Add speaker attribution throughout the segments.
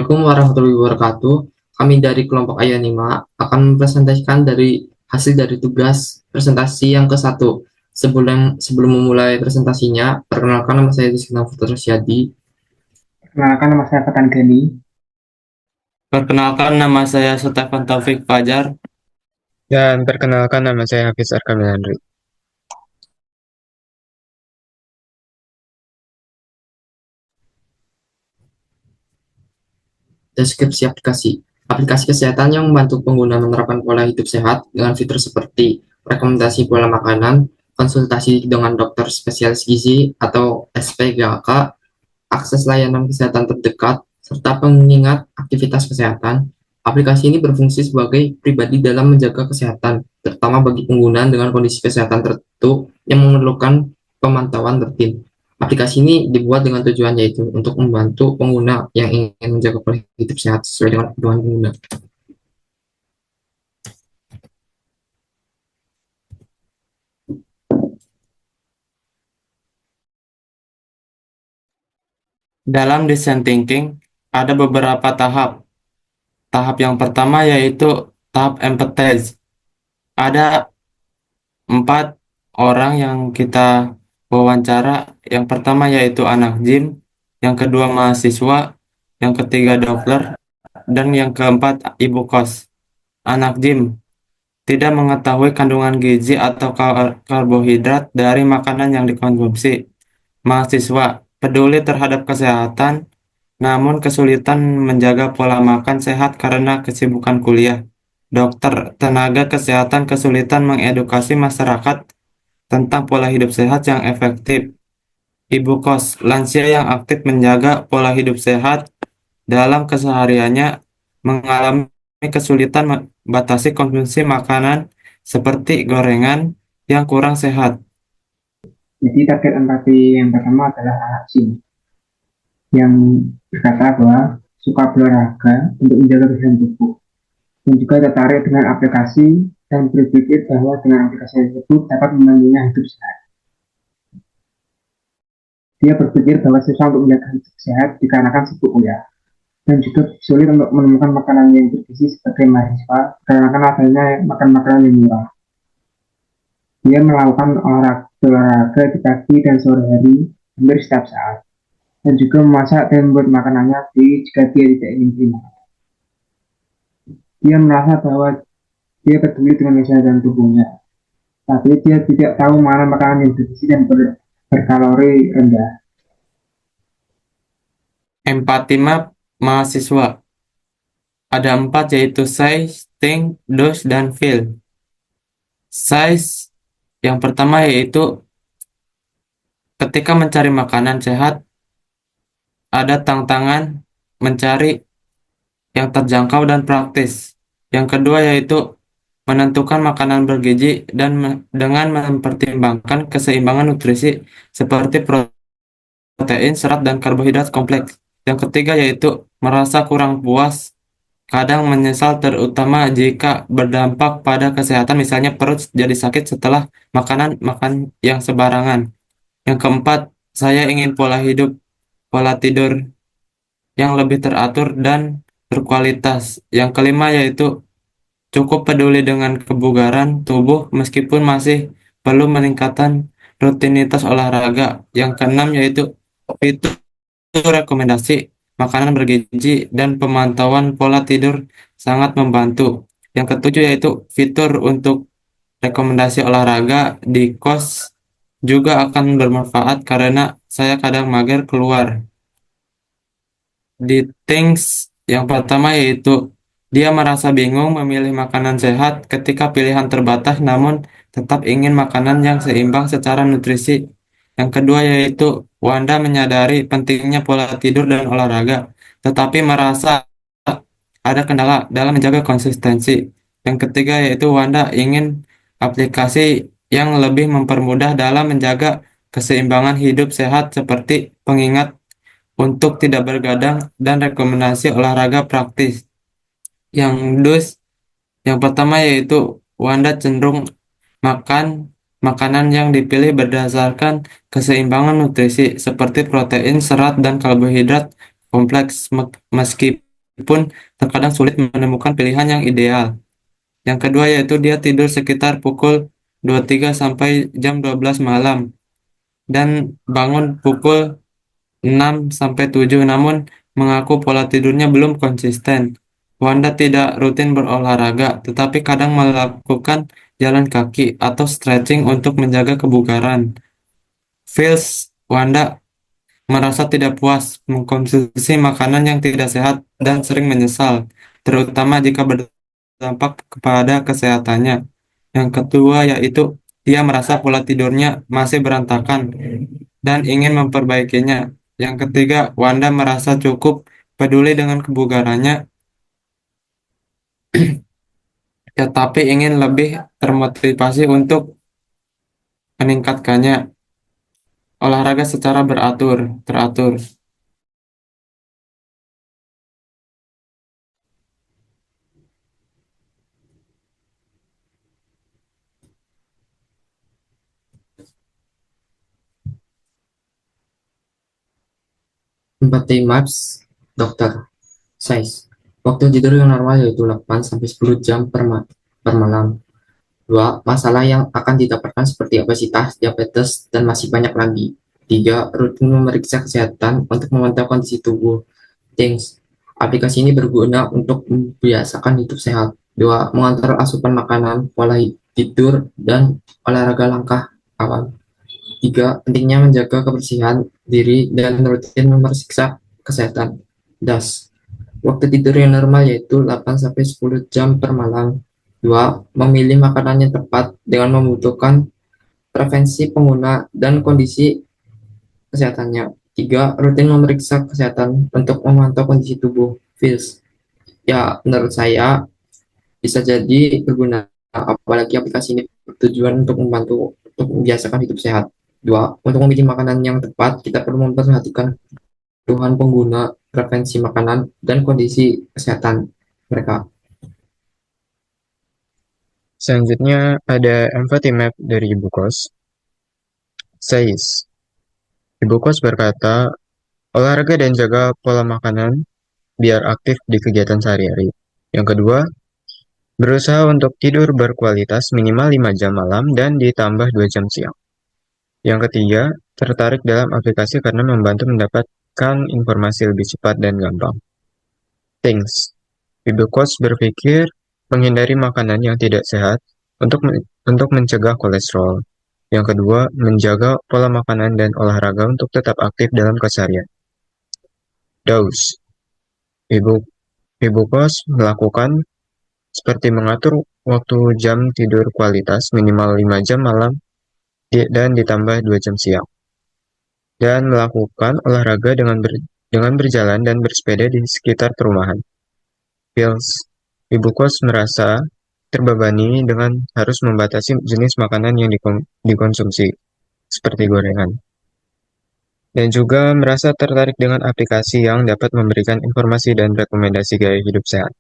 Speaker 1: Assalamualaikum warahmatullahi wabarakatuh. Kami dari kelompok Ayanima akan mempresentasikan hasil dari tugas presentasi yang ke-1. Sebelum memulai presentasinya, perkenalkan nama saya Rizky Putra Syadi.
Speaker 2: Perkenalkan nama saya Fatan Gani.
Speaker 3: Perkenalkan, nama saya Stefan Taufik Fajar.
Speaker 4: Dan perkenalkan nama saya Hafiz Arkamil Henry.
Speaker 1: Deskripsi aplikasi. Aplikasi kesehatan yang membantu pengguna menerapkan pola hidup sehat dengan fitur seperti rekomendasi pola makanan, konsultasi dengan dokter spesialis gizi atau SPGK, akses layanan kesehatan terdekat, serta pengingat aktivitas kesehatan. Aplikasi ini berfungsi sebagai pribadi dalam menjaga kesehatan, terutama bagi pengguna dengan kondisi kesehatan tertentu yang memerlukan pemantauan rutin. Aplikasi ini dibuat dengan tujuan yaitu untuk membantu pengguna yang ingin menjaga pola hidup sehat sesuai dengan kebutuhan pengguna.
Speaker 3: Dalam design thinking, ada beberapa tahap. Tahap yang pertama yaitu tahap empathize. Ada 4 orang yang kita wawancara. Yang pertama yaitu anak gym, yang kedua mahasiswa, yang ketiga dokter, dan yang keempat ibu kos. Anak gym tidak mengetahui kandungan gizi atau karbohidrat dari makanan yang dikonsumsi. Mahasiswa peduli terhadap kesehatan, namun kesulitan menjaga pola makan sehat karena kesibukan kuliah. Dokter tenaga kesehatan kesulitan mengedukasi masyarakat tentang pola hidup sehat yang efektif. Ibu kos lansia yang aktif menjaga pola hidup sehat dalam kesehariannya mengalami kesulitan membatasi konsumsi makanan seperti gorengan yang kurang sehat.
Speaker 2: Jadi target empati yang pertama adalah anak SIM yang berkata bahwa suka berolahraga untuk menjaga kesehatan tubuh dan juga tertarik dengan aplikasi dan berpikir bahwa dengan aplikasi tersebut dapat membantunya hidup sehat. Dia berpikir bahwa susah untuk menjaga hidup sehat dikarenakan sibuk kuliah dan juga sulit untuk menemukan makanan yang bergizi sebagai mahasiswa karena adanya makan makanan yang murah. Dia melakukan olahraga di pagi dan sore hari hampir setiap saat, dan juga memasak dan membuat makanannya jika dia tidak ingin beli makan. Dia merasa bahwa dia peduli dengan kesehatan tubuhnya, tapi dia tidak tahu mana makanan yang bergizi dan berkalori rendah.
Speaker 3: Empati map mahasiswa ada 4 yaitu size, think, do's, dan feel. Size yang pertama yaitu ketika mencari makanan sehat ada tantangan mencari yang terjangkau dan praktis. Yang kedua yaitu menentukan makanan bergizi dan dengan mempertimbangkan keseimbangan nutrisi seperti protein, serat, dan karbohidrat kompleks. Yang ketiga yaitu merasa kurang puas, kadang menyesal terutama jika berdampak pada kesehatan, misalnya perut jadi sakit setelah makan yang sebarangan. Yang keempat, saya ingin pola tidur yang lebih teratur dan berkualitas. Yang kelima yaitu cukup peduli dengan kebugaran tubuh meskipun masih perlu meningkatkan rutinitas olahraga. Yang keenam yaitu fitur rekomendasi makanan bergizi dan pemantauan pola tidur sangat membantu. Yang ketujuh yaitu fitur untuk rekomendasi olahraga di kos juga akan bermanfaat karena saya kadang mager keluar. Di things yang pertama yaitu dia merasa bingung memilih makanan sehat ketika pilihan terbatas namun tetap ingin makanan yang seimbang secara nutrisi. Yang kedua yaitu Wanda menyadari pentingnya pola tidur dan olahraga, tetapi merasa ada kendala dalam menjaga konsistensi. Yang ketiga yaitu Wanda ingin aplikasi yang lebih mempermudah dalam menjaga keseimbangan hidup sehat seperti pengingat untuk tidak bergadang dan rekomendasi olahraga praktis. Yang dus yang pertama yaitu Wanda cenderung makan makanan yang dipilih berdasarkan keseimbangan nutrisi seperti protein, serat, dan karbohidrat kompleks, meskipun meskipun terkadang sulit menemukan pilihan yang ideal. Yang kedua yaitu dia tidur sekitar pukul 23 sampai jam 12 malam dan bangun pukul 6 sampai 7, namun mengaku pola tidurnya belum konsisten. Wanda tidak rutin berolahraga, tetapi kadang melakukan jalan kaki atau stretching untuk menjaga kebugaran. Wanda merasa tidak puas mengkonsumsi makanan yang tidak sehat dan sering menyesal, terutama jika berdampak kepada kesehatannya. Yang kedua yaitu dia merasa pola tidurnya masih berantakan dan ingin memperbaikinya. Yang ketiga, Wanda merasa cukup peduli dengan kebugarannya, tetapi ingin lebih termotivasi untuk meningkatkannya. Olahraga secara teratur.
Speaker 1: Empathy Maps, Dokter Size. Waktu tidur yang normal yaitu 8 sampai 10 jam per malam. 2. Masalah yang akan didapatkan seperti obesitas, diabetes, dan masih banyak lagi. 3. Rutin memeriksa kesehatan untuk memantau kondisi tubuh. Things. Aplikasi ini berguna untuk membiasakan hidup sehat. 2. Mengatur asupan makanan, pola tidur, dan olahraga langkah awal. 3. Pentingnya menjaga kebersihan diri dan rutin memeriksa kesehatan. DAS. Waktu tidur yang normal yaitu 8 sampai 10 jam per malam. 2. Memilih makanan yang tepat dengan membutuhkan preferensi pengguna dan kondisi kesehatannya. 3. Rutin memeriksa kesehatan untuk memantau kondisi tubuh. Feels. Ya, menurut saya bisa jadi berguna, apalagi aplikasi ini bertujuan untuk membantu untuk membiasakan hidup sehat. 2. Untuk memilih makanan yang tepat, kita perlu memperhatikan kebutuhan pengguna, preferensi makanan, dan kondisi kesehatan mereka.
Speaker 4: Selanjutnya ada empathy map dari Ibu Kos. Says, Ibu Kos berkata, olahraga dan jaga pola makanan biar aktif di kegiatan sehari-hari. Yang kedua, berusaha untuk tidur berkualitas minimal 5 jam malam dan ditambah 2 jam siang. Yang ketiga, tertarik dalam aplikasi karena membantu mendapatkan informasi lebih cepat dan gampang. Things, Ibu Kos berpikir menghindari makanan yang tidak sehat untuk mencegah kolesterol. Yang kedua, menjaga pola makanan dan olahraga untuk tetap aktif dalam keseharian. Dose, Ibu Ibu Kos melakukan seperti mengatur waktu jam tidur kualitas minimal 5 jam malam dan ditambah 2 jam siang. Dan melakukan olahraga dengan berjalan dan bersepeda di sekitar perumahan. Feels, Ibu Kos merasa terbebani dengan harus membatasi jenis makanan yang dikonsumsi, seperti gorengan. Dan juga merasa tertarik dengan aplikasi yang dapat memberikan informasi dan rekomendasi gaya hidup sehat.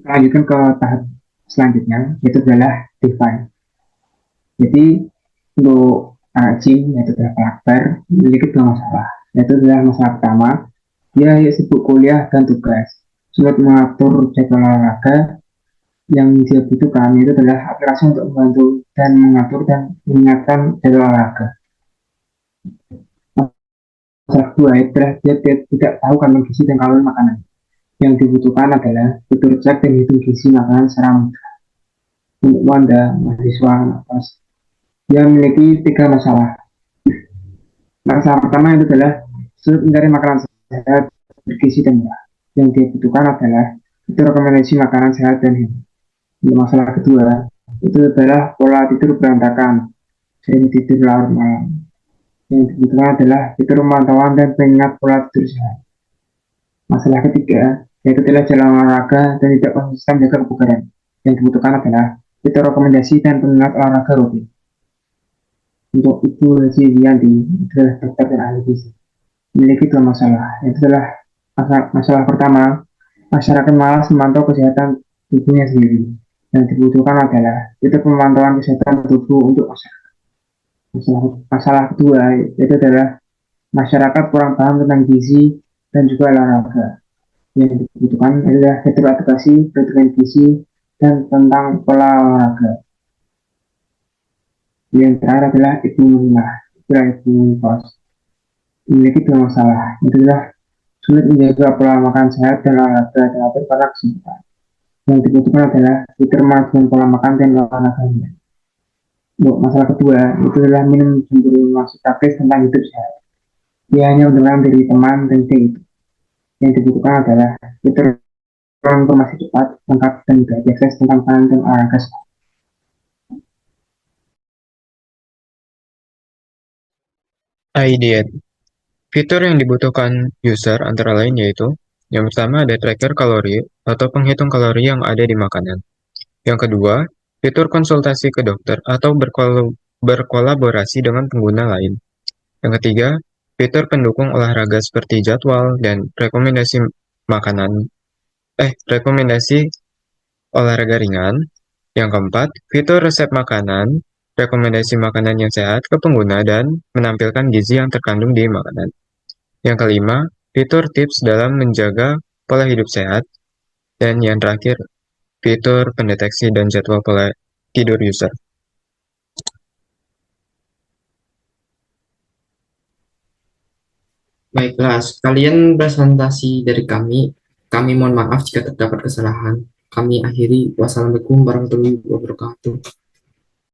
Speaker 2: Lanjutkan ke tahap selanjutnya, yaitu adalah define. Jadi untuk anak gym, yaitu adalah karakter, memiliki dua masalah. Yaitu adalah masalah pertama, dia sibuk kuliah dan tugas, sulit mengatur jadwal olahraga. Yang dia butuhkan itu adalah aplikasi untuk membantu dan mengatur dan mengingatkan jadwal olahraga. Masalah kedua adalah dia tidak tahu kandungan gizi dan kalori makanan. Yang dibutuhkan adalah fitur cek dan hitung gizi makanan secara mudah. Untuk Wanda, mahasiswa nafas, dia memiliki tiga masalah. Masalah pertama itu adalah sulit mencari makanan sehat, bergizi dan murah. Yang dia butuhkan adalah fitur rekomendasi makanan sehat dan hemat. Untuk masalah kedua itu adalah pola tidur berantakan, sering tidur larut malam. Yang dibutuhkan adalah fitur pemantauan dan pengingat pola tidur sehat. Masalah ketiga yaitu adalah jalan olahraga dan tidak konsisten jaga kebugaran. Yang dibutuhkan adalah fitur rekomendasi dan pengingat olahraga rutin. Untuk Ibu Haji Wiyanti, adalah dokter dan ahli gizi, memiliki dua masalah. Itu adalah masalah pertama, masyarakat malas memantau kesehatan tubuhnya sendiri. Yang dibutuhkan adalah fitur pemantauan kesehatan tubuh untuk masyarakat. Masalah kedua yaitu adalah masyarakat kurang paham tentang gizi dan juga olahraga. Yang dibutuhkan adalah fitur edukasi, protein gizi, dan tentang pola olahraga. Yang terakhir adalah Ibu Munah, itulah Ibu Kos. Memiliki dua masalah, itu adalah sulit menjaga pola makan sehat dan olahraga teratur karena kesempatan. Yang dibutuhkan adalah fitur manajemen pola makan dan olahraganya. Untuk masalah kedua, itu adalah minum sumber informasi praktis tentang hidup sehat. Dia hanya mendengar dari teman dan itu. Yang dibutuhkan adalah fitur informasi cepat, lengkap, dan mudah diakses tentang makanan dan olahraga sehat.
Speaker 4: iDiet. Fitur yang dibutuhkan user antara lain yaitu yang pertama ada tracker kalori atau penghitung kalori yang ada di makanan. Yang kedua, fitur konsultasi ke dokter atau berkolaborasi dengan pengguna lain. Yang ketiga, fitur pendukung olahraga seperti jadwal dan rekomendasi olahraga ringan. Yang keempat, fitur resep makanan, rekomendasi makanan yang sehat ke pengguna dan menampilkan gizi yang terkandung di makanan. Yang kelima, fitur tips dalam menjaga pola hidup sehat. Dan yang terakhir, fitur pendeteksi dan jadwal pola tidur user.
Speaker 1: Baiklah, sekalian presentasi dari kami. Kami mohon maaf jika terdapat kesalahan. Kami akhiri. Wassalamualaikum warahmatullahi wabarakatuh.